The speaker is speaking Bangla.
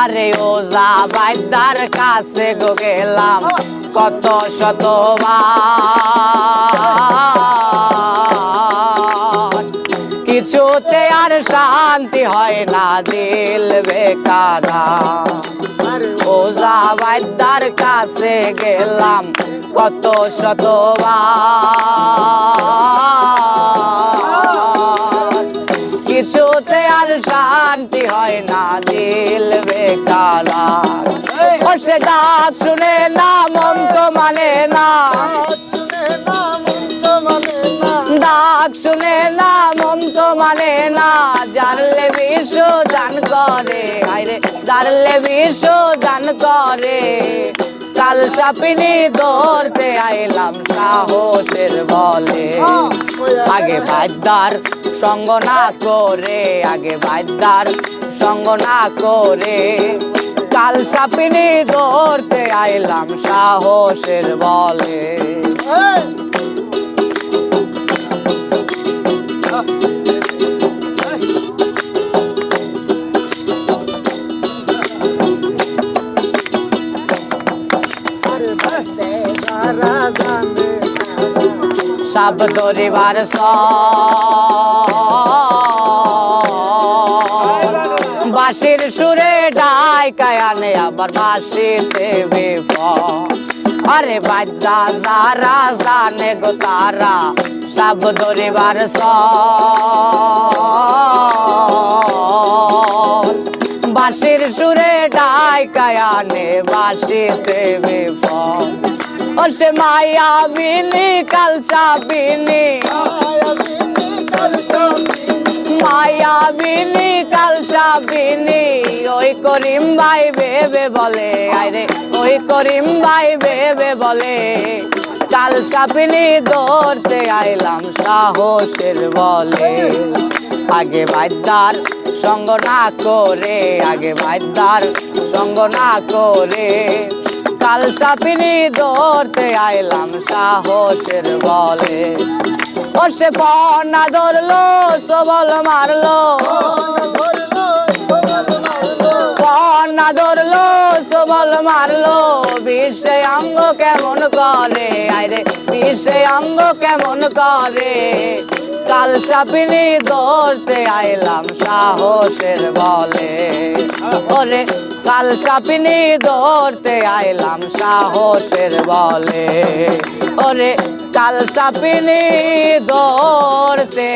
আরে ওজা বাইদার কাছে গো গেলাম কত শতবার, কিছুতে আর শান্তি হয় না, দিল বেকার। ওজা বাইদার কাছে গেলাম কত শতবার, কিছুতে আর শান্তি হয় না, দিল বেকার। ও সে ডাক শুনে না, মন তো মানে না, ডাক শুনে না, মন তো মানে না, জানলে বিশ্ব জান করে, আরে জানলে বিশ্ব জান করে। কাল সাপিনি ধরতে আইলাম সাহসের বলে, আগে বাইদার সঙ্গ না করে, আগে বাইদার সঙ্গ না করে, কাল সাপিনি ধরতে আইলাম সাহসের বলে। সাপ ধরিবার বাঁশির সুরে ডাইকায় আনে আবার বাঁশিতে বিপদ। আরে বাদ্যা যারা জানে গো তারা সাপ ধরিবার বাঁশির সুরে ডাইকায় আনে বাঁশিতে বিপদ। ও সে মায়াবিনী কালসাবিনী, মায়াবিনী কালসাবিনী, ওই করিম ভাই ভেবে বলে, আরে ওই করিম ভাই ভেবে বলে, কালসাবিনী ধরতে আইলাম সাহসের বলে। আগে বাইদার সঙ্গ না করে, আগে বাইদার সঙ্গ না করে, কাল সাপিনি ধরতে আইলাম সাহসের বলে। ও সে পনা ধরলো সবল মারলো, পনা ধরলো সবল মারলো, বিশ্বে অঙ্গ কেমন করে, আরে বিশ্বে অঙ্গ কেমন করে, কাল সাপিনি ধরতে আইলাম সাহসের বলে। ওরে কাল সাপিনি ধরতে আইলাম সাহসের বলে, ওরে কাল সাপিনি ধরতে